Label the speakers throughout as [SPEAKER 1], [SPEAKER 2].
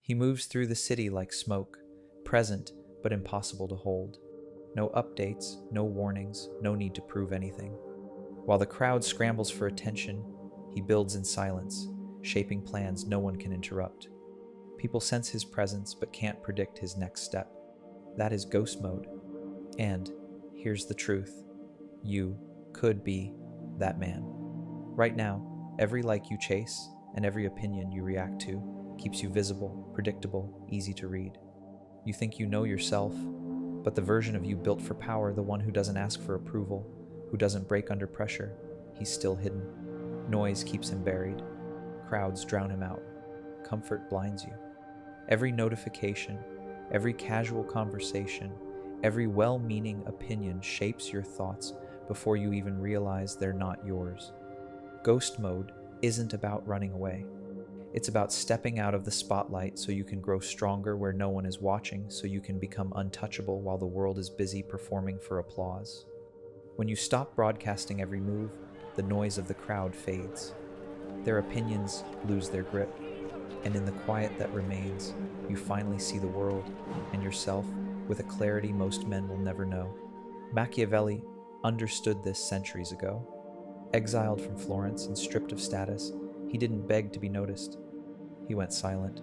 [SPEAKER 1] He moves through the city like smoke, present but impossible to hold. No updates, no warnings, no need to prove anything. While the crowd scrambles for attention, he builds in silence, shaping plans no one can interrupt. People sense his presence but can't predict his next step. That is ghost mode. And here's the truth. You could be that man. Right now, every like you chase and every opinion you react to keeps you visible, predictable, easy to read. You think you know yourself, but the version of you built for power, the one who doesn't ask for approval, who doesn't break under pressure, he's still hidden. Noise keeps him buried. Crowds drown him out. Comfort blinds you. Every notification, every casual conversation, every well-meaning opinion shapes your thoughts before you even realize they're not yours. Ghost mode isn't about running away. It's about stepping out of the spotlight so you can grow stronger where no one is watching, so you can become untouchable while the world is busy performing for applause. When you stop broadcasting every move, the noise of the crowd fades. Their opinions lose their grip, and in the quiet that remains, you finally see the world and yourself with a clarity most men will never know. Machiavelli understood this centuries ago. Exiled from Florence and stripped of status, he didn't beg to be noticed. He went silent.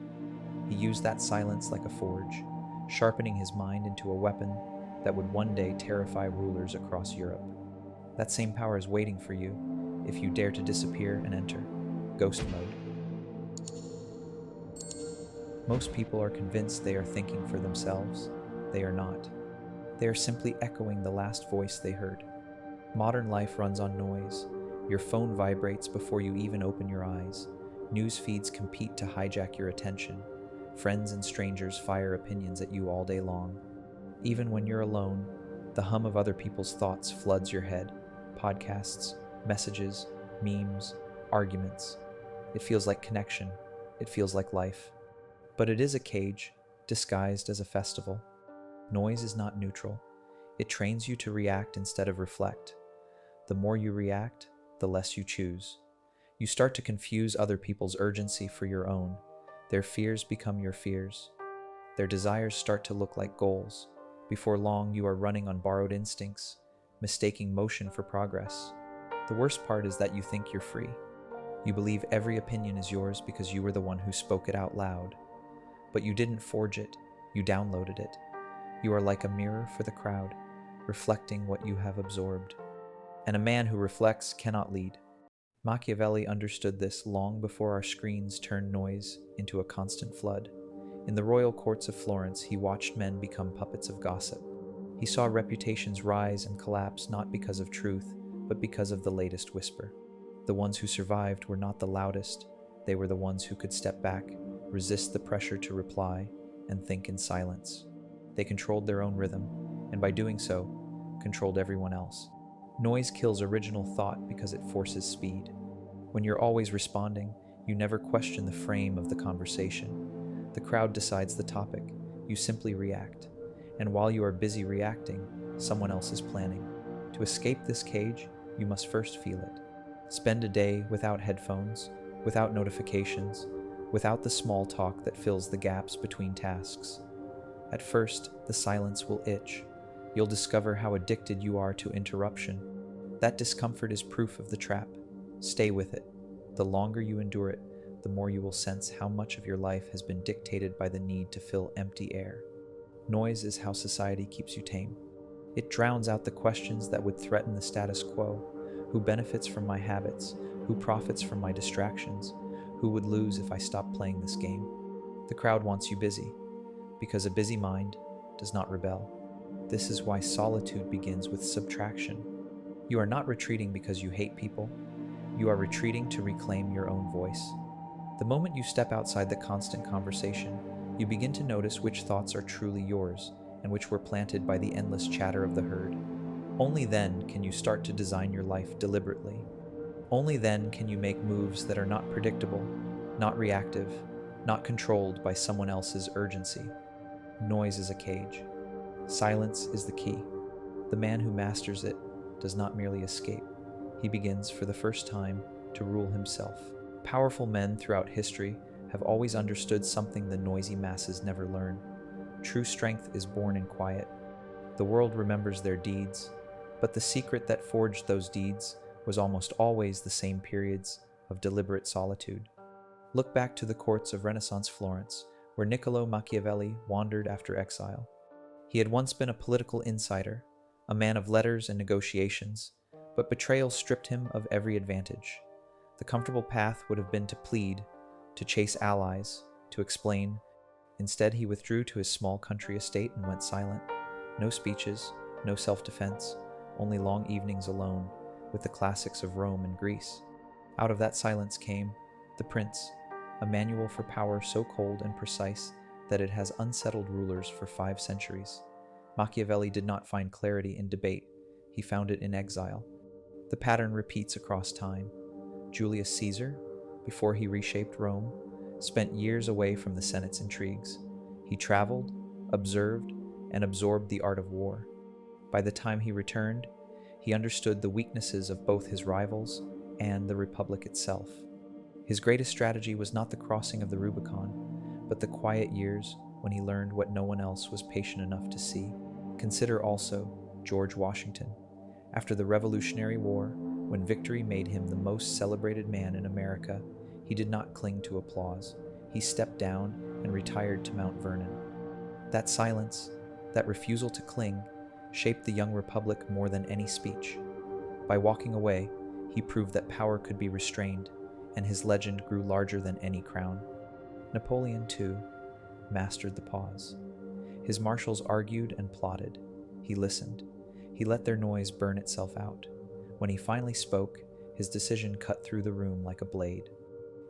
[SPEAKER 1] He used that silence like a forge, sharpening his mind into a weapon that would one day terrify rulers across Europe. That same power is waiting for you if you dare to disappear and enter ghost mode. Most people are convinced they are thinking for themselves. They are not. They are simply echoing the last voice they heard. Modern life runs on noise. Your phone vibrates before you even open your eyes. News feeds compete to hijack your attention. Friends and strangers fire opinions at you all day long. Even when you're alone, the hum of other people's thoughts floods your head. Podcasts, messages, memes, arguments. It feels like connection. It feels like life. But it is a cage, disguised as a festival. Noise is not neutral. It trains you to react instead of reflect. The more you react, the less you choose. You start to confuse other people's urgency for your own. Their fears become your fears. Their desires start to look like goals. Before long, you are running on borrowed instincts, mistaking motion for progress. The worst part is that you think you're free. You believe every opinion is yours because you were the one who spoke it out loud. But you didn't forge it, you downloaded it. You are like a mirror for the crowd, reflecting what you have absorbed. And a man who reflects cannot lead. Machiavelli understood this long before our screens turned noise into a constant flood. In the royal courts of Florence, he watched men become puppets of gossip. He saw reputations rise and collapse not because of truth, but because of the latest whisper. The ones who survived were not the loudest. They were the ones who could step back, resist the pressure to reply, and think in silence. They controlled their own rhythm, and by doing so, controlled everyone else. Noise kills original thought because it forces speed. When you're always responding, you never question the frame of the conversation. The crowd decides the topic. You simply react. And while you are busy reacting, someone else is planning. To escape this cage, you must first feel it. Spend a day without headphones, without notifications, without the small talk that fills the gaps between tasks. At first, the silence will itch. You'll discover how addicted you are to interruption. That discomfort is proof of the trap. Stay with it. The longer you endure it, the more you will sense how much of your life has been dictated by the need to fill empty air. Noise is how society keeps you tame. It drowns out the questions that would threaten the status quo. Who benefits from my habits? Who profits from my distractions? Who would lose if I stopped playing this game? The crowd wants you busy, because a busy mind does not rebel. This is why solitude begins with subtraction. You are not retreating because you hate people. You are retreating to reclaim your own voice. The moment you step outside the constant conversation, you begin to notice which thoughts are truly yours and which were planted by the endless chatter of the herd. Only then can you start to design your life deliberately. Only then can you make moves that are not predictable, not reactive, not controlled by someone else's urgency. Noise is a cage. Silence is the key. The man who masters it does not merely escape. He begins, for the first time, to rule himself. Powerful men throughout history have always understood something the noisy masses never learn. True strength is born in quiet. The world remembers their deeds, but the secret that forged those deeds was almost always the same periods of deliberate solitude. Look back to the courts of Renaissance Florence, where Niccolo Machiavelli wandered after exile. He had once been a political insider, a man of letters and negotiations, but betrayal stripped him of every advantage. The comfortable path would have been to plead, to chase allies, to explain. Instead, he withdrew to his small country estate and went silent. No speeches, no self-defense, only long evenings alone with the classics of Rome and Greece. Out of that silence came The Prince, a manual for power so cold and precise that it has unsettled rulers for 5 centuries. Machiavelli did not find clarity in debate, he found it in exile. The pattern repeats across time. Julius Caesar, before he reshaped Rome, spent years away from the Senate's intrigues. He traveled, observed, and absorbed the art of war. By the time he returned, he understood the weaknesses of both his rivals and the Republic itself. His greatest strategy was not the crossing of the Rubicon, but the quiet years when he learned what no one else was patient enough to see. Consider also George Washington. After the Revolutionary War, when victory made him the most celebrated man in America, he did not cling to applause. He stepped down and retired to Mount Vernon. That silence, that refusal to cling, shaped the young republic more than any speech. By walking away, he proved that power could be restrained, and his legend grew larger than any crown. Napoleon, too, mastered the pause. His marshals argued and plotted. He listened. He let their noise burn itself out. When he finally spoke, his decision cut through the room like a blade.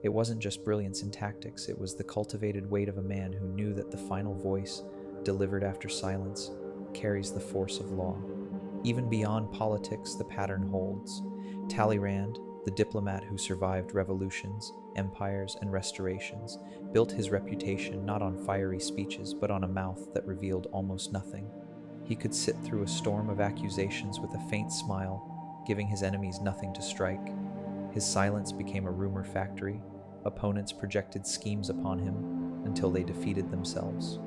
[SPEAKER 1] It wasn't just brilliance in tactics, it was the cultivated weight of a man who knew that the final voice, delivered after silence, carries the force of law. Even beyond politics, the pattern holds. Talleyrand, the diplomat who survived revolutions, empires, and restorations, built his reputation not on fiery speeches but on a mouth that revealed almost nothing. He could sit through a storm of accusations with a faint smile, giving his enemies nothing to strike. His silence became a rumor factory. Opponents projected schemes upon him until they defeated themselves.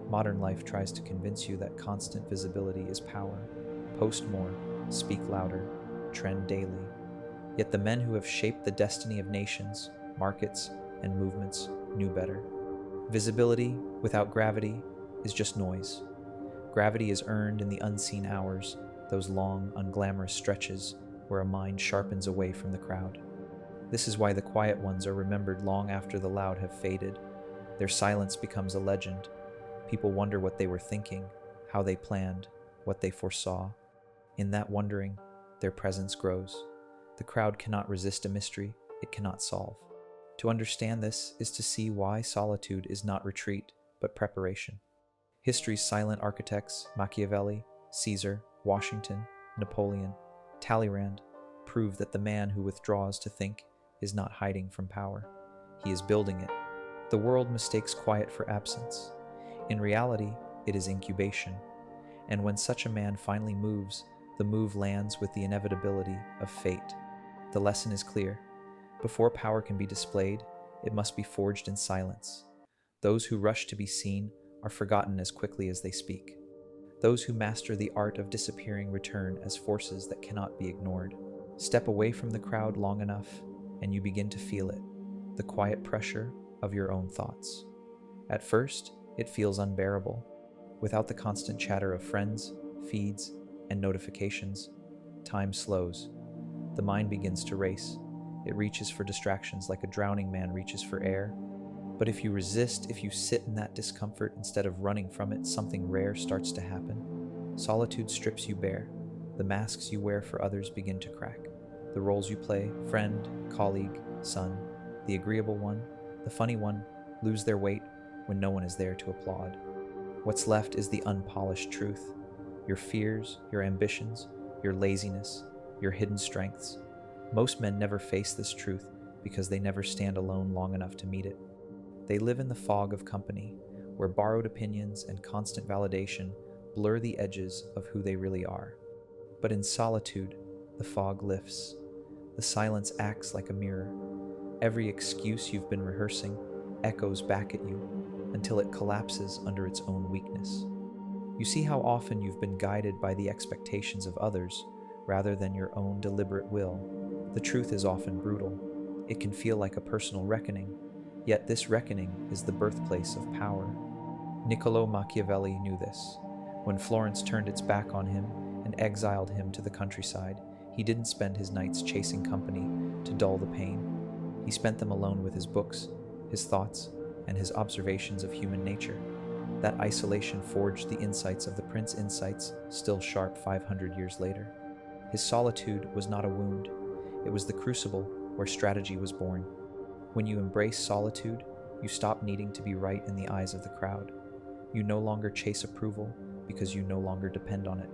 [SPEAKER 1] Modern life tries to convince you that constant visibility is power. Post more, speak louder, trend daily. Yet the men who have shaped the destiny of nations, markets, and movements knew better. Visibility without gravity is just noise. Gravity is earned in the unseen hours, those long, unglamorous stretches where a mind sharpens away from the crowd. This is why the quiet ones are remembered long after the loud have faded. Their silence becomes a legend. People wonder what they were thinking, how they planned, what they foresaw. In that wondering, their presence grows. The crowd cannot resist a mystery it cannot solve. To understand this is to see why solitude is not retreat, but preparation. History's silent architects, Machiavelli, Caesar, Washington, Napoleon, Talleyrand, prove that the man who withdraws to think is not hiding from power. He is building it. The world mistakes quiet for absence. In reality, it is incubation. And when such a man finally moves, the move lands with the inevitability of fate. The lesson is clear. Before power can be displayed, it must be forged in silence. Those who rush to be seen are forgotten as quickly as they speak. Those who master the art of disappearing return as forces that cannot be ignored. Step away from the crowd long enough, and you begin to feel it, the quiet pressure of your own thoughts. At first, it feels unbearable. Without the constant chatter of friends, feeds, and notifications, time slows. The mind begins to race. It reaches for distractions like a drowning man reaches for air. But if you resist, if you sit in that discomfort instead of running from it, something rare starts to happen. Solitude strips you bare. The masks you wear for others begin to crack. The roles you play, friend, colleague, son, the agreeable one, the funny one, lose their weight when no one is there to applaud. What's left is the unpolished truth. Your fears, your ambitions, your laziness, your hidden strengths. Most men never face this truth because they never stand alone long enough to meet it. They live in the fog of company, where borrowed opinions and constant validation blur the edges of who they really are. But in solitude, the fog lifts. The silence acts like a mirror. Every excuse you've been rehearsing, echoes back at you until it collapses under its own weakness. You see how often you've been guided by the expectations of others rather than your own deliberate will. The truth is often brutal. It can feel like a personal reckoning, yet this reckoning is the birthplace of power. Niccolo Machiavelli knew this. When Florence turned its back on him and exiled him to the countryside, he didn't spend his nights chasing company to dull the pain. He spent them alone with his books, his thoughts, and his observations of human nature. That isolation forged the insights of the Prince insights still sharp 500 years later. His solitude was not a wound. It was the crucible where strategy was born. When you embrace solitude, you stop needing to be right in the eyes of the crowd. You no longer chase approval because you no longer depend on it.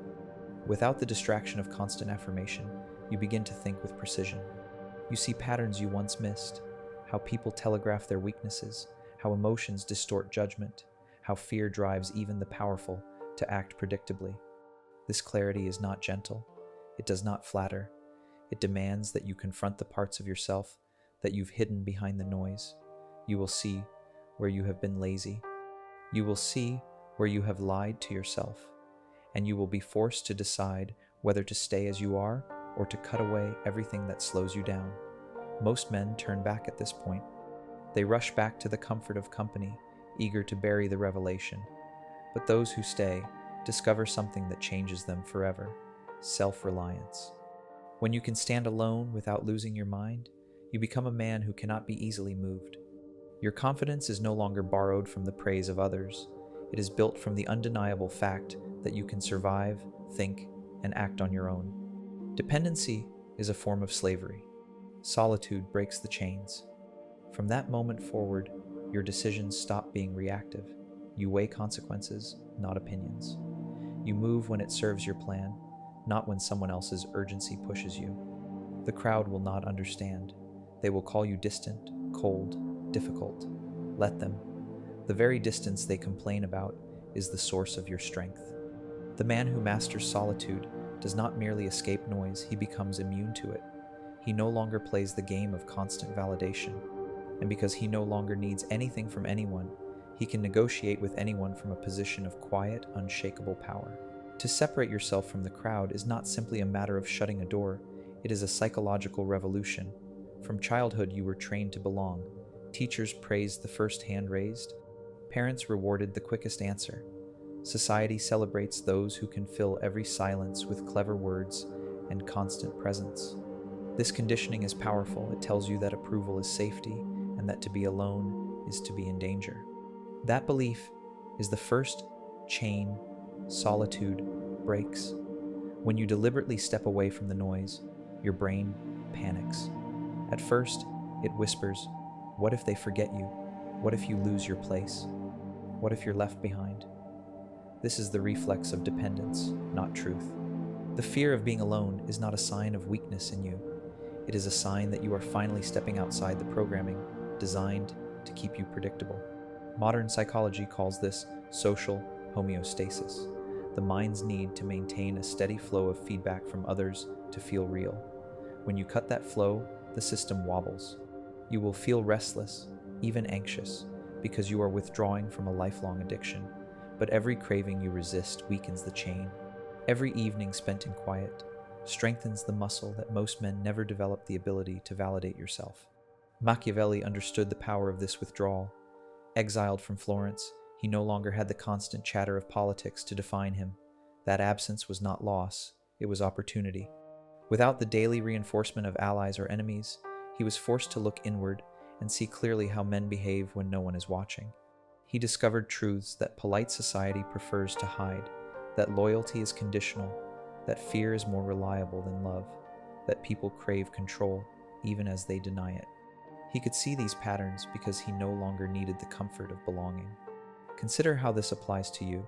[SPEAKER 1] Without the distraction of constant affirmation, you begin to think with precision. You see patterns you once missed, how people telegraph their weaknesses, how emotions distort judgment, how fear drives even the powerful to act predictably. This clarity is not gentle. It does not flatter. It demands that you confront the parts of yourself that you've hidden behind the noise. You will see where you have been lazy. You will see where you have lied to yourself, and you will be forced to decide whether to stay as you are or to cut away everything that slows you down. Most men turn back at this point. They rush back to the comfort of company, eager to bury the revelation. But those who stay discover something that changes them forever: self-reliance. When you can stand alone without losing your mind, you become a man who cannot be easily moved. Your confidence is no longer borrowed from the praise of others. It is built from the undeniable fact that you can survive, think, and act on your own. Dependency is a form of slavery. Solitude breaks the chains. From that moment forward, your decisions stop being reactive. You weigh consequences, not opinions. You move when it serves your plan, not when someone else's urgency pushes you. The crowd will not understand. They will call you distant, cold, difficult. Let them. The very distance they complain about is the source of your strength. The man who masters solitude does not merely escape noise, he becomes immune to it. He no longer plays the game of constant validation. And because he no longer needs anything from anyone, he can negotiate with anyone from a position of quiet, unshakable power. To separate yourself from the crowd is not simply a matter of shutting a door, it is a psychological revolution. From childhood you were trained to belong. Teachers praised the first hand raised. Parents rewarded the quickest answer. Society celebrates those who can fill every silence with clever words and constant presence. This conditioning is powerful. It tells you that approval is safety and that to be alone is to be in danger. That belief is the first chain solitude breaks. When you deliberately step away from the noise, your brain panics. At first, it whispers, "What if they forget you? What if you lose your place? What if you're left behind?" This is the reflex of dependence, not truth. The fear of being alone is not a sign of weakness in you. It is a sign that you are finally stepping outside the programming designed to keep you predictable. Modern psychology calls this social homeostasis, the mind's need to maintain a steady flow of feedback from others to feel real. When you cut that flow, the system wobbles. You will feel restless, even anxious, because you are withdrawing from a lifelong addiction. But every craving you resist weakens the chain. Every evening spent in quiet strengthens the muscle that most men never develop the ability to validate yourself. Machiavelli understood the power of this withdrawal. Exiled from Florence, he no longer had the constant chatter of politics to define him. That absence was not loss, it was opportunity. Without the daily reinforcement of allies or enemies, he was forced to look inward and see clearly how men behave when no one is watching. He discovered truths that polite society prefers to hide, that loyalty is conditional, that fear is more reliable than love, that people crave control even as they deny it. He could see these patterns because he no longer needed the comfort of belonging. Consider how this applies to you.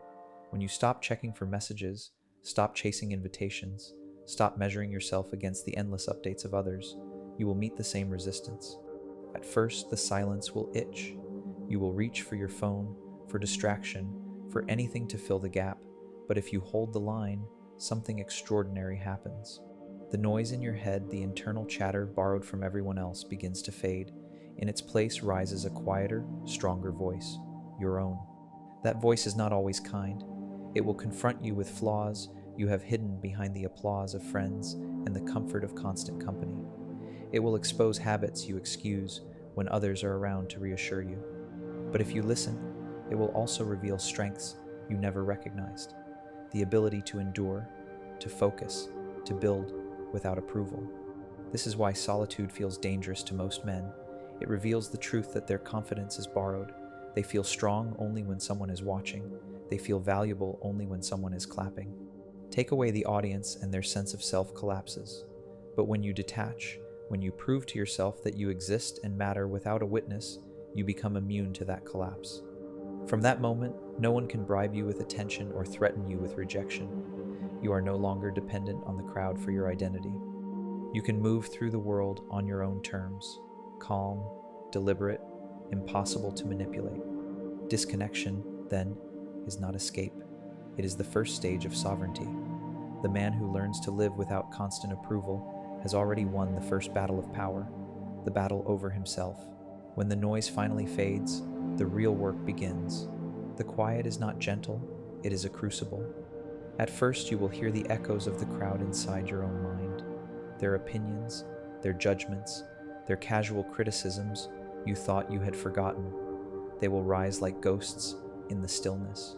[SPEAKER 1] When you stop checking for messages, stop chasing invitations, stop measuring yourself against the endless updates of others, you will meet the same resistance. At first, the silence will itch. You will reach for your phone, for distraction, for anything to fill the gap. But if you hold the line, something extraordinary happens. The noise in your head, the internal chatter borrowed from everyone else, begins to fade. In its place rises a quieter, stronger voice, your own. That voice is not always kind. It will confront you with flaws you have hidden behind the applause of friends and the comfort of constant company. It will expose habits you excuse when others are around to reassure you. But if you listen, it will also reveal strengths you never recognized. The ability to endure, to focus, to build without approval. This is why solitude feels dangerous to most men. It reveals the truth that their confidence is borrowed. They feel strong only when someone is watching. They feel valuable only when someone is clapping. Take away the audience and their sense of self collapses. But when you detach, when you prove to yourself that you exist and matter without a witness, you become immune to that collapse. From that moment, no one can bribe you with attention or threaten you with rejection. You are no longer dependent on the crowd for your identity. You can move through the world on your own terms, calm, deliberate, impossible to manipulate. Disconnection, then, is not escape. It is the first stage of sovereignty. The man who learns to live without constant approval has already won the first battle of power, the battle over himself. When the noise finally fades, the real work begins. The quiet is not gentle, it is a crucible. At first, you will hear the echoes of the crowd inside your own mind, their opinions, their judgments, their casual criticisms you thought you had forgotten. They will rise like ghosts in the stillness.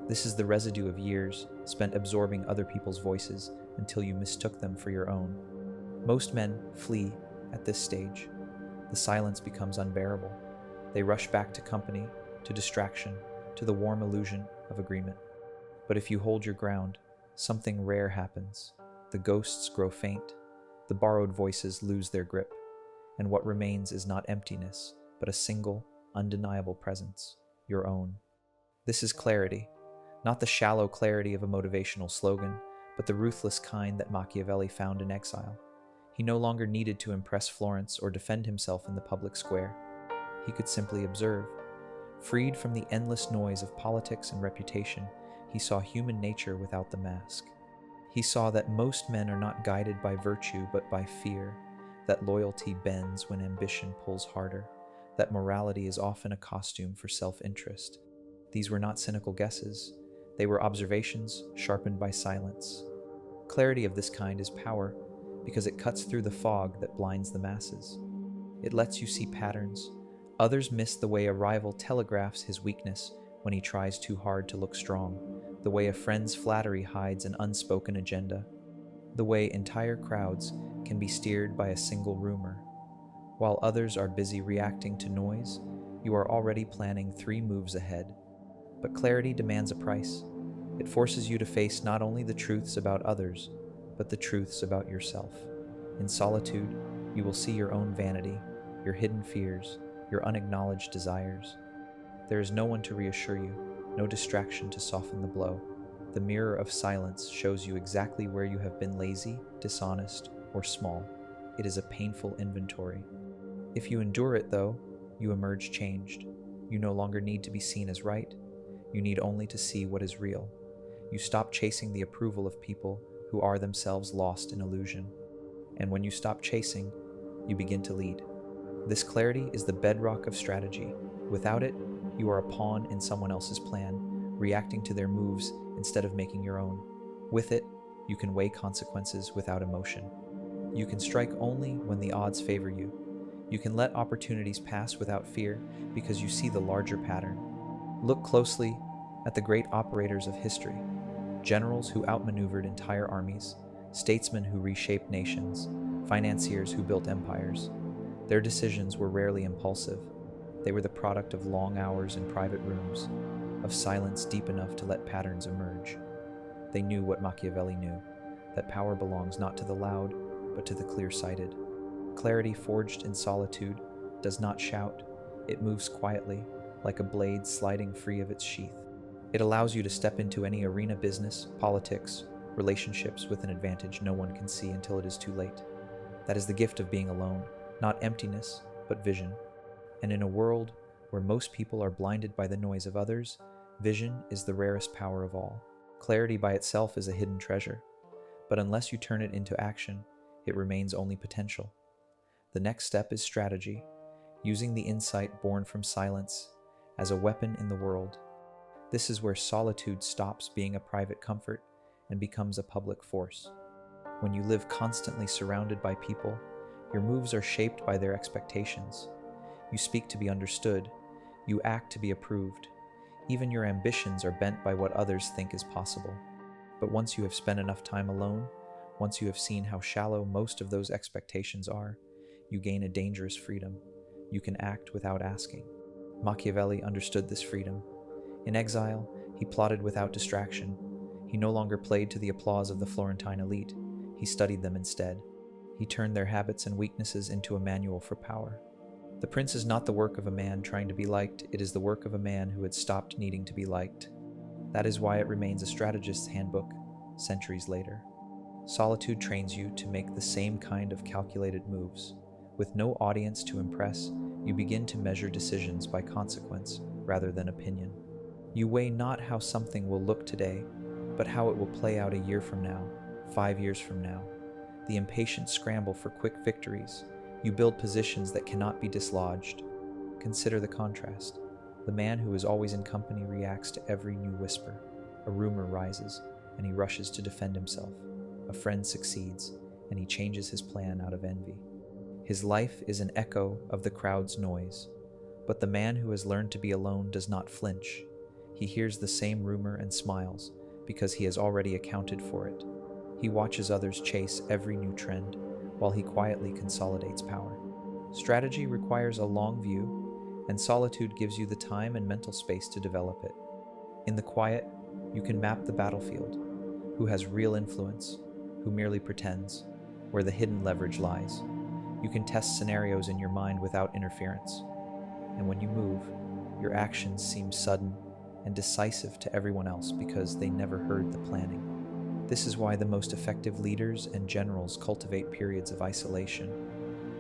[SPEAKER 1] This is the residue of years spent absorbing other people's voices until you mistook them for your own. Most men flee at this stage. The silence becomes unbearable. They rush back to company, to distraction, to the warm illusion of agreement. But if you hold your ground, something rare happens. The ghosts grow faint, the borrowed voices lose their grip, and what remains is not emptiness, but a single, undeniable presence, your own. This is clarity, not the shallow clarity of a motivational slogan, but the ruthless kind that Machiavelli found in exile. He no longer needed to impress Florence or defend himself in the public square. He could simply observe. Freed from the endless noise of politics and reputation, he saw human nature without the mask. He saw that most men are not guided by virtue but by fear, that loyalty bends when ambition pulls harder, that morality is often a costume for self-interest. These were not cynical guesses. They were observations sharpened by silence. Clarity of this kind is power because it cuts through the fog that blinds the masses. It lets you see patterns. Others miss the way a rival telegraphs his weakness when he tries too hard to look strong, the way a friend's flattery hides an unspoken agenda, the way entire crowds can be steered by a single rumor. While others are busy reacting to noise, you are already planning 3 moves ahead. But clarity demands a price. It forces you to face not only the truths about others, but the truths about yourself. In solitude, you will see your own vanity, your hidden fears, your unacknowledged desires. There is no one to reassure you, no distraction to soften the blow. The mirror of silence shows you exactly where you have been lazy, dishonest, or small. It is a painful inventory. If you endure it, though, you emerge changed. You no longer need to be seen as right. You need only to see what is real. You stop chasing the approval of people who are themselves lost in illusion. And when you stop chasing, you begin to lead. This clarity is the bedrock of strategy. Without it, you are a pawn in someone else's plan, reacting to their moves instead of making your own. With it, you can weigh consequences without emotion. You can strike only when the odds favor you. You can let opportunities pass without fear because you see the larger pattern. Look closely at the great operators of history, generals who outmaneuvered entire armies, statesmen who reshaped nations, financiers who built empires. Their decisions were rarely impulsive. They were the product of long hours in private rooms, of silence deep enough to let patterns emerge. They knew what Machiavelli knew, that power belongs not to the loud, but to the clear-sighted. Clarity forged in solitude does not shout. It moves quietly, like a blade sliding free of its sheath. It allows you to step into any arena, business, politics, relationships with an advantage no one can see until it is too late. That is the gift of being alone, not emptiness, but vision. And in a world where most people are blinded by the noise of others, vision is the rarest power of all. Clarity by itself is a hidden treasure, but unless you turn it into action, it remains only potential. The next step is strategy. using the insight born from silence as a weapon in the world. This is where solitude stops being a private comfort and becomes a public force. When you live constantly surrounded by people, your moves are shaped by their expectations. You speak to be understood. You act to be approved. Even your ambitions are bent by what others think is possible. But once you have spent enough time alone, once you have seen how shallow most of those expectations are, you gain a dangerous freedom. You can act without asking. Machiavelli understood this freedom. In exile, he plotted without distraction. He no longer played to the applause of the Florentine elite. He studied them instead. He turned their habits and weaknesses into a manual for power. The Prince is not the work of a man trying to be liked, it is the work of a man who had stopped needing to be liked. That is why it remains a strategist's handbook, centuries later. Solitude trains you to make the same kind of calculated moves. With no audience to impress, you begin to measure decisions by consequence rather than opinion. You weigh not how something will look today, but how it will play out a year from now, 5 years from now. The impatient scramble for quick victories. You build positions that cannot be dislodged. Consider the contrast. The man who is always in company reacts to every new whisper. A rumor rises, and he rushes to defend himself. A friend succeeds, and he changes his plan out of envy. His life is an echo of the crowd's noise. But the man who has learned to be alone does not flinch. He hears the same rumor and smiles, because he has already accounted for it. He watches others chase every new trend, while he quietly consolidates power. Strategy requires a long view, and solitude gives you the time and mental space to develop it. In the quiet, you can map the battlefield. Who has real influence? Who merely pretends? Where the hidden leverage lies. You can test scenarios in your mind without interference. And when you move, your actions seem sudden and decisive to everyone else because they never heard the planning. This is why the most effective leaders and generals cultivate periods of isolation.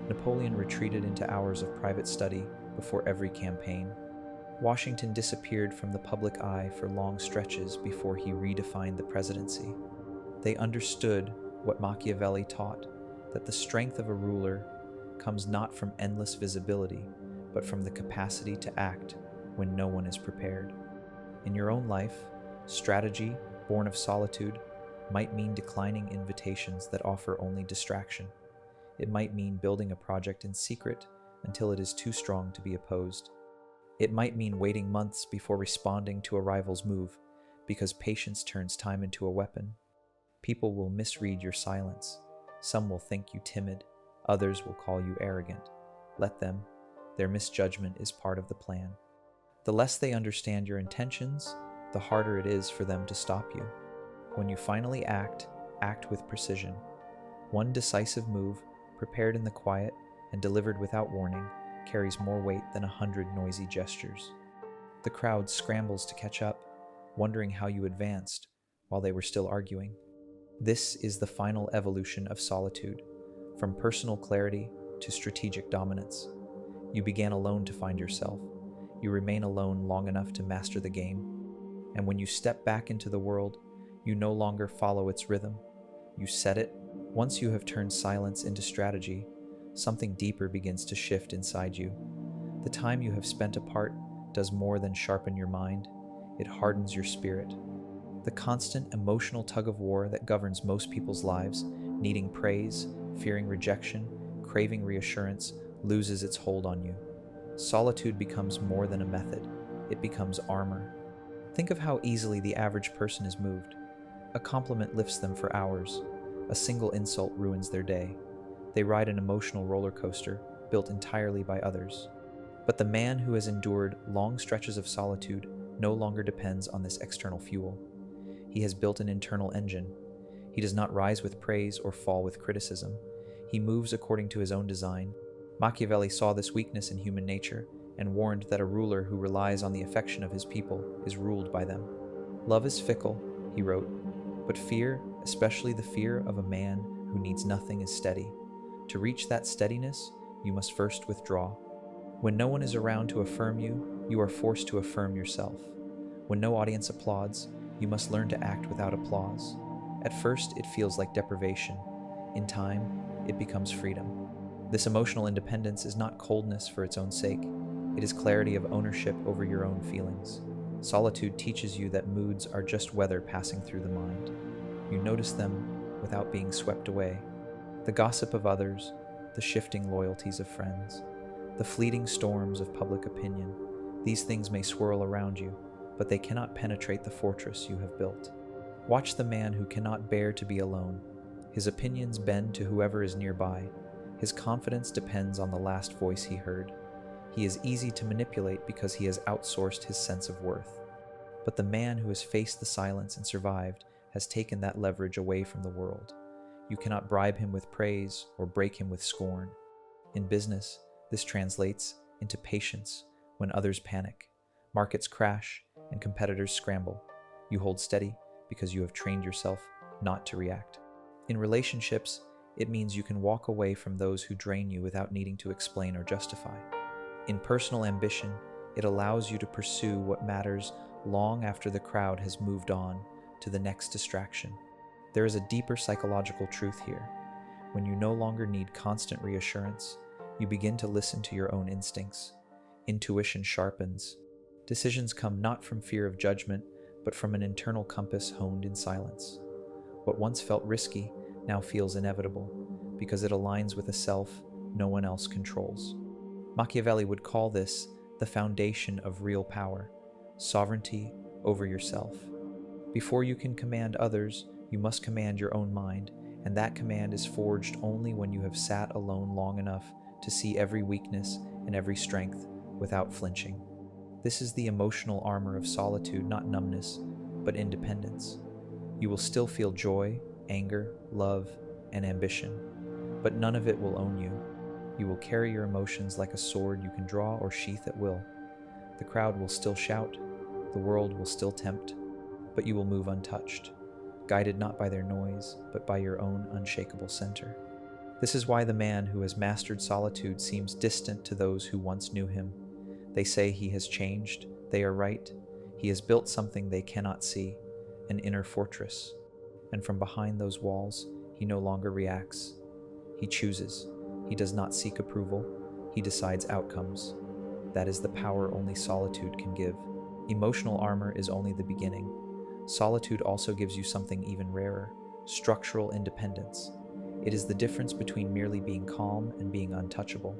[SPEAKER 1] Napoleon retreated into hours of private study before every campaign. Washington disappeared from the public eye for long stretches before he redefined the presidency. They understood what Machiavelli taught, that the strength of a ruler comes not from endless visibility, but from the capacity to act when no one is prepared. In your own life, strategy, born of solitude, might mean declining invitations that offer only distraction. It might mean building a project in secret until it is too strong to be opposed. It might mean waiting months before responding to a rival's move, because patience turns time into a weapon. People will misread your silence. Some will think you timid, others will call you arrogant. Let them. Their misjudgment is part of the plan. The less they understand your intentions, the harder it is for them to stop you. When you finally act, act with precision. One decisive move, prepared in the quiet and delivered without warning, carries more weight than 100 noisy gestures. The crowd scrambles to catch up, wondering how you advanced while they were still arguing. This is the final evolution of solitude, from personal clarity to strategic dominance. You began alone to find yourself. You remain alone long enough to master the game. And when you step back into the world, you no longer follow its rhythm. You set it. Once you have turned silence into strategy, something deeper begins to shift inside you. The time you have spent apart does more than sharpen your mind. It hardens your spirit. The constant emotional tug-of-war that governs most people's lives, needing praise, fearing rejection, craving reassurance, loses its hold on you. Solitude becomes more than a method. It becomes armor. Think of how easily the average person is moved. A compliment lifts them for hours. A single insult ruins their day. They ride an emotional roller coaster built entirely by others. But the man who has endured long stretches of solitude no longer depends on this external fuel. He has built an internal engine. He does not rise with praise or fall with criticism. He moves according to his own design. Machiavelli saw this weakness in human nature and warned that a ruler who relies on the affection of his people is ruled by them. Love is fickle, he wrote, but fear, especially the fear of a man who needs nothing, is steady. To reach that steadiness, you must first withdraw. When no one is around to affirm you, you are forced to affirm yourself. When no audience applauds, you must learn to act without applause. At first, it feels like deprivation. In time, it becomes freedom. This emotional independence is not coldness for its own sake. It is clarity of ownership over your own feelings. Solitude teaches you that moods are just weather passing through the mind. You notice them without being swept away. The gossip of others, the shifting loyalties of friends, the fleeting storms of public opinion, these things may swirl around you, but they cannot penetrate the fortress you have built. Watch the man who cannot bear to be alone. His opinions bend to whoever is nearby. His confidence depends on the last voice he heard. He is easy to manipulate because he has outsourced his sense of worth. But the man who has faced the silence and survived has taken that leverage away from the world. You cannot bribe him with praise or break him with scorn. In business, this translates into patience when others panic, markets crash, and competitors scramble. You hold steady because you have trained yourself not to react. In relationships, it means you can walk away from those who drain you without needing to explain or justify. In personal ambition, it allows you to pursue what matters long after the crowd has moved on to the next distraction. There is a deeper psychological truth here. When you no longer need constant reassurance, you begin to listen to your own instincts. Intuition sharpens. Decisions come not from fear of judgment, but from an internal compass honed in silence. What once felt risky now feels inevitable, because it aligns with a self no one else controls. Machiavelli would call this the foundation of real power, sovereignty over yourself. Before you can command others, you must command your own mind, and that command is forged only when you have sat alone long enough to see every weakness and every strength without flinching. This is the emotional armor of solitude, not numbness, but independence. You will still feel joy, anger, love, and ambition, but none of it will own you. You will carry your emotions like a sword you can draw or sheath at will. The crowd will still shout, the world will still tempt, but you will move untouched, guided not by their noise, but by your own unshakable center. This is why the man who has mastered solitude seems distant to those who once knew him. They say he has changed. They are right. He has built something they cannot see, an inner fortress. And from behind those walls, he no longer reacts. He chooses. He does not seek approval. He decides outcomes. That is the power only solitude can give. Emotional armor is only the beginning. Solitude also gives you something even rarer, structural independence. It is the difference between merely being calm and being untouchable.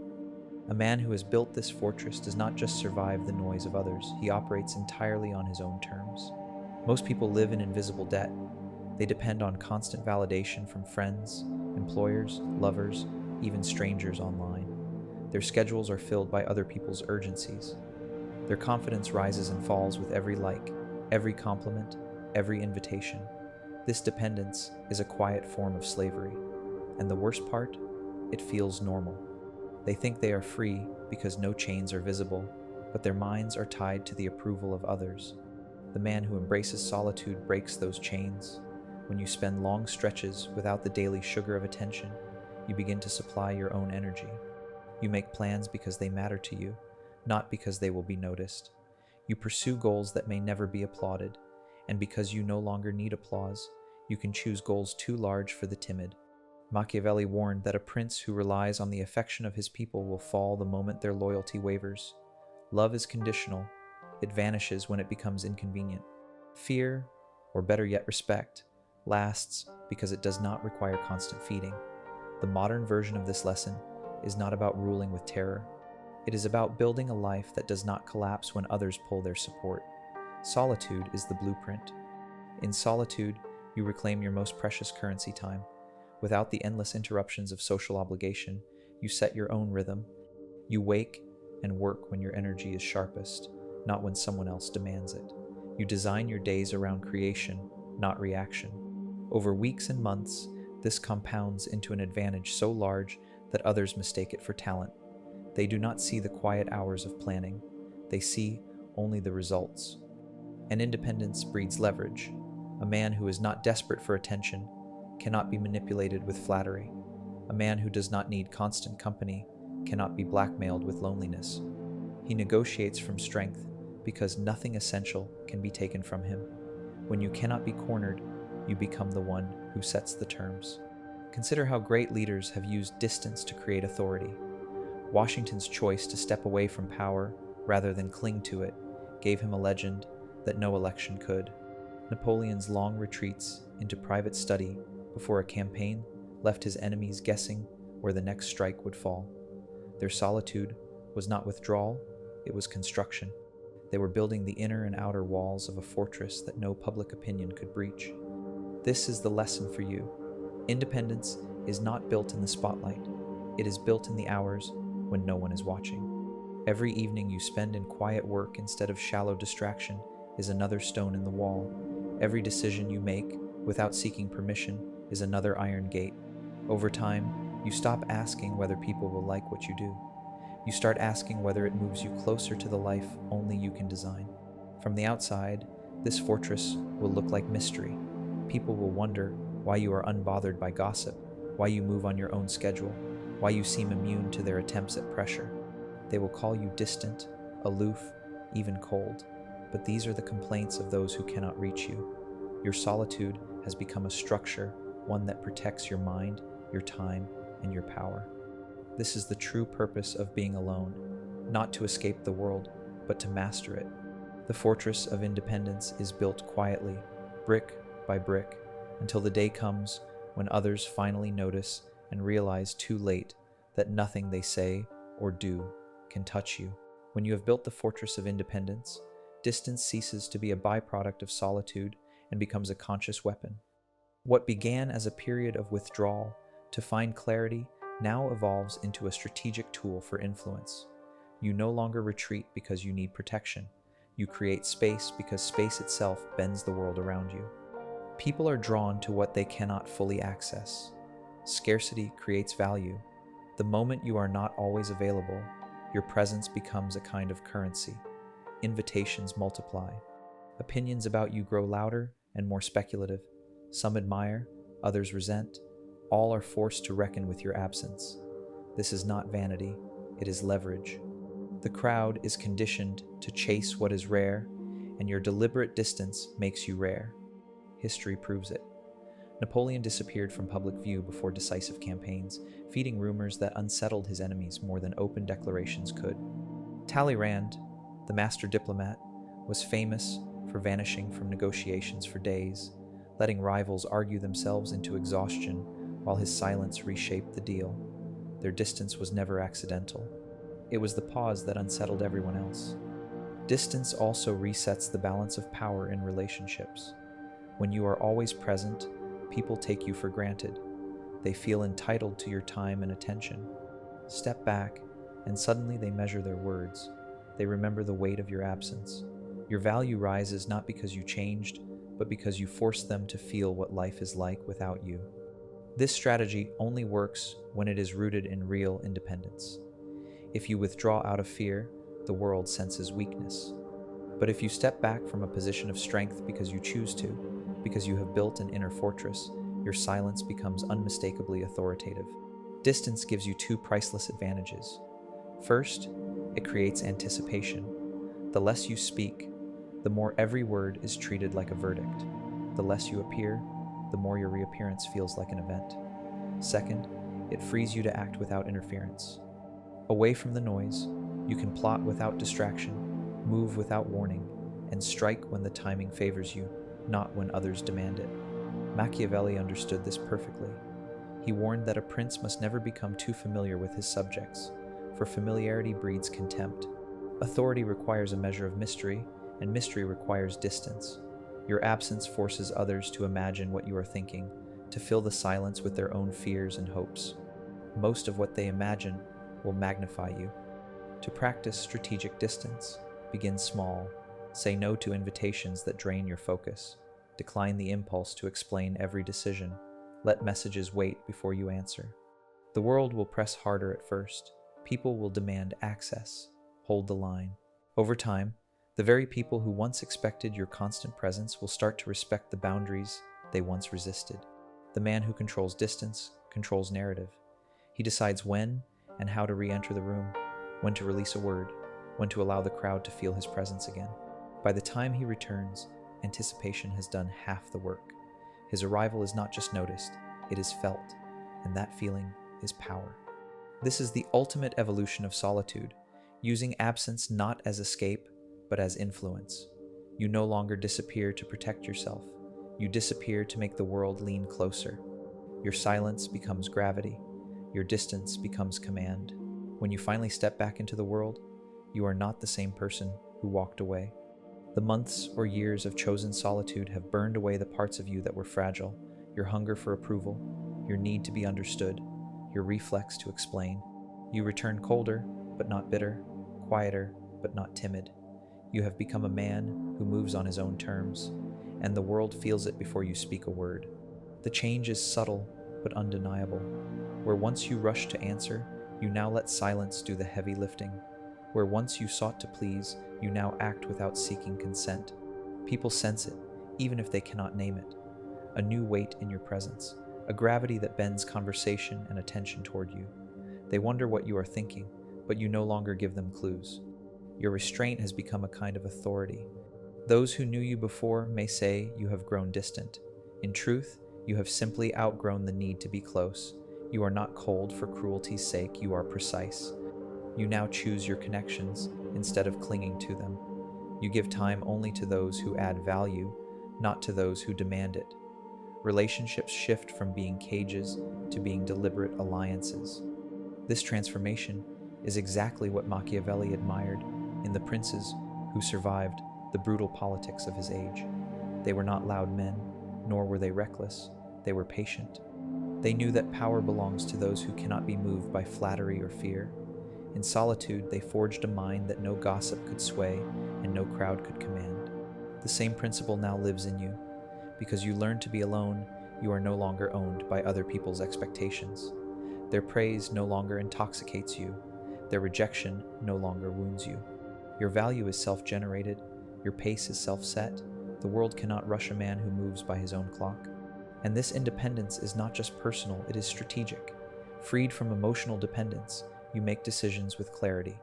[SPEAKER 1] A man who has built this fortress does not just survive the noise of others, he operates entirely on his own terms. Most people live in invisible debt. They depend on constant validation from friends, employers, lovers, even strangers online. Their schedules are filled by other people's urgencies. Their confidence rises and falls with every like, every compliment, every invitation. This dependence is a quiet form of slavery. And the worst part, it feels normal. They think they are free because no chains are visible, but their minds are tied to the approval of others. The man who embraces solitude breaks those chains. When you spend long stretches without the daily sugar of attention, you begin to supply your own energy. You make plans because they matter to you, not because they will be noticed. You pursue goals that may never be applauded, and because you no longer need applause, you can choose goals too large for the timid. Machiavelli warned that a prince who relies on the affection of his people will fall the moment their loyalty wavers. Love is conditional. It vanishes when it becomes inconvenient. Fear, or better yet respect, lasts because it does not require constant feeding. The modern version of this lesson is not about ruling with terror. It is about building a life that does not collapse when others pull their support. Solitude is the blueprint. In solitude, you reclaim your most precious currency, time. Without the endless interruptions of social obligation, you set your own rhythm. You wake and work when your energy is sharpest, not when someone else demands it. You design your days around creation, not reaction. Over weeks and months, this compounds into an advantage so large that others mistake it for talent. They do not see the quiet hours of planning. They see only the results. And independence breeds leverage. A man who is not desperate for attention cannot be manipulated with flattery. A man who does not need constant company cannot be blackmailed with loneliness. He negotiates from strength because nothing essential can be taken from him. When you cannot be cornered, you become the one who sets the terms. Consider how great leaders have used distance to create authority. Washington's choice to step away from power rather than cling to it gave him a legend that no election could. Napoleon's long retreats into private study before a campaign left his enemies guessing where the next strike would fall. Their solitude was not withdrawal, it was construction. They were building the inner and outer walls of a fortress that no public opinion could breach. This is the lesson for you. Independence is not built in the spotlight. It is built in the hours when no one is watching. Every evening you spend in quiet work instead of shallow distraction is another stone in the wall. Every decision you make without seeking permission is another iron gate. Over time, you stop asking whether people will like what you do. You start asking whether it moves you closer to the life only you can design. From the outside, this fortress will look like mystery. People will wonder why you are unbothered by gossip, why you move on your own schedule, why you seem immune to their attempts at pressure. They will call you distant, aloof, even cold. But these are the complaints of those who cannot reach you. Your solitude has become a structure, one that protects your mind, your time, and your power. This is the true purpose of being alone, not to escape the world, but to master it. The fortress of independence is built quietly, brick by brick, until the day comes when others finally notice and realize too late that nothing they say or do can touch you. When you have built the fortress of independence, distance ceases to be a byproduct of solitude and becomes a conscious weapon. What began as a period of withdrawal to find clarity now evolves into a strategic tool for influence. You no longer retreat because you need protection. You create space because space itself bends the world around you. People are drawn to what they cannot fully access. Scarcity creates value. The moment you are not always available, your presence becomes a kind of currency. Invitations multiply. Opinions about you grow louder and more speculative. Some admire, others resent. All are forced to reckon with your absence. This is not vanity, it is leverage. The crowd is conditioned to chase what is rare, and your deliberate distance makes you rare. History proves it. Napoleon disappeared from public view before decisive campaigns, feeding rumors that unsettled his enemies more than open declarations could. Talleyrand, the master diplomat, was famous for vanishing from negotiations for days, letting rivals argue themselves into exhaustion while his silence reshaped the deal. Their distance was never accidental. It was the pause that unsettled everyone else. Distance also resets the balance of power in relationships. When you are always present, people take you for granted. They feel entitled to your time and attention. Step back, and suddenly they measure their words. They remember the weight of your absence. Your value rises not because you changed, but because you forced them to feel what life is like without you. This strategy only works when it is rooted in real independence. If you withdraw out of fear, the world senses weakness. But if you step back from a position of strength because you choose to, because you have built an inner fortress, your silence becomes unmistakably authoritative. Distance gives you two priceless advantages. First, it creates anticipation. The less you speak, the more every word is treated like a verdict. The less you appear, the more your reappearance feels like an event. Second, it frees you to act without interference. Away from the noise, you can plot without distraction, move without warning, and strike when the timing favors you, not when others demand it. Machiavelli understood this perfectly. He warned that a prince must never become too familiar with his subjects, for familiarity breeds contempt. Authority requires a measure of mystery, and mystery requires distance. Your absence forces others to imagine what you are thinking, to fill the silence with their own fears and hopes. Most of what they imagine will magnify you. To practice strategic distance, begin small. Say no to invitations that drain your focus. Decline the impulse to explain every decision. Let messages wait before you answer. The world will press harder at first. People will demand access. Hold the line. Over time, the very people who once expected your constant presence will start to respect the boundaries they once resisted. The man who controls distance controls narrative. He decides when and how to re-enter the room, when to release a word, when to allow the crowd to feel his presence again. By the time he returns, anticipation has done half the work. His arrival is not just noticed, it is felt. and that feeling is power. This is the ultimate evolution of solitude, using absence not as escape, but as influence. You no longer disappear to protect yourself. You disappear to make the world lean closer. Your silence becomes gravity. Your distance becomes command. When you finally step back into the world, you are not the same person who walked away. The months or years of chosen solitude have burned away the parts of you that were fragile, your hunger for approval, your need to be understood, your reflex to explain. You return colder, but not bitter, quieter, but not timid. You have become a man who moves on his own terms, and the world feels it before you speak a word. The change is subtle, but undeniable. Where once you rushed to answer, you now let silence do the heavy lifting. Where once you sought to please, you now act without seeking consent. People sense it, even if they cannot name it. A new weight in your presence, a gravity that bends conversation and attention toward you. They wonder what you are thinking, but you no longer give them clues. Your restraint has become a kind of authority. Those who knew you before may say you have grown distant. In truth, you have simply outgrown the need to be close. You are not cold for cruelty's sake, you are precise. You now choose your connections instead of clinging to them. You give time only to those who add value, not to those who demand it. Relationships shift from being cages to being deliberate alliances. This transformation is exactly what Machiavelli admired in the princes who survived the brutal politics of his age. They were not loud men, nor were they reckless. They were patient. They knew that power belongs to those who cannot be moved by flattery or fear. In solitude, they forged a mind that no gossip could sway and no crowd could command. The same principle now lives in you. Because you learn to be alone, you are no longer owned by other people's expectations. Their praise no longer intoxicates you. Their rejection no longer wounds you. Your value is self-generated. Your pace is self-set. The world cannot rush a man who moves by his own clock. And this independence is not just personal, it is strategic. Freed from emotional dependence, you make decisions with clarity.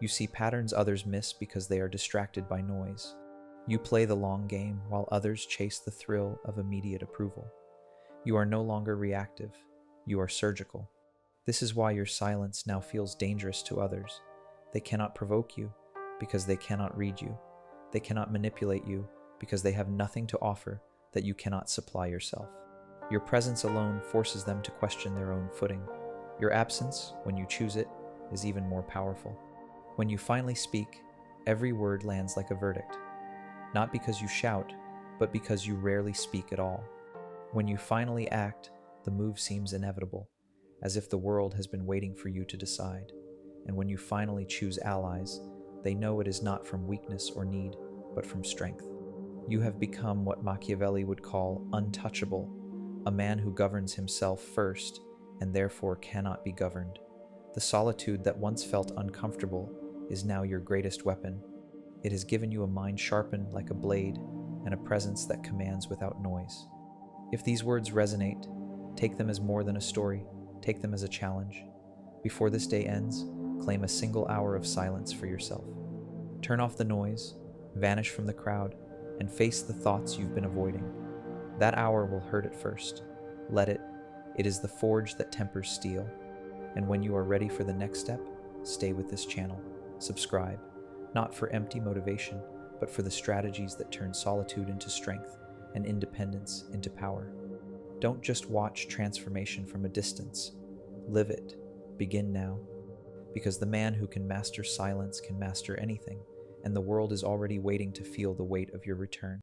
[SPEAKER 1] You see patterns others miss because they are distracted by noise. You play the long game while others chase the thrill of immediate approval. You are no longer reactive. You are surgical. This is why your silence now feels dangerous to others. They cannot provoke you because they cannot read you. They cannot manipulate you because they have nothing to offer that you cannot supply yourself. Your presence alone forces them to question their own footing. Your absence, when you choose it, is even more powerful. When you finally speak, every word lands like a verdict. Not because you shout, but because you rarely speak at all. When you finally act, the move seems inevitable, as if the world has been waiting for you to decide. And when you finally choose allies, they know it is not from weakness or need, but from strength. You have become what Machiavelli would call untouchable, a man who governs himself first and therefore cannot be governed. The solitude that once felt uncomfortable is now your greatest weapon. It has given you a mind sharpened like a blade and a presence that commands without noise. If these words resonate, take them as more than a story, take them as a challenge. Before this day ends, claim a single hour of silence for yourself. Turn off the noise, vanish from the crowd, and face the thoughts you've been avoiding. That hour will hurt at first. Let it. It is the forge that tempers steel. And when you are ready for the next step, stay with this channel. Subscribe, not for empty motivation, but for the strategies that turn solitude into strength and independence into power. Don't just watch transformation from a distance. Live it. Begin now. Because the man who can master silence can master anything, and the world is already waiting to feel the weight of your return.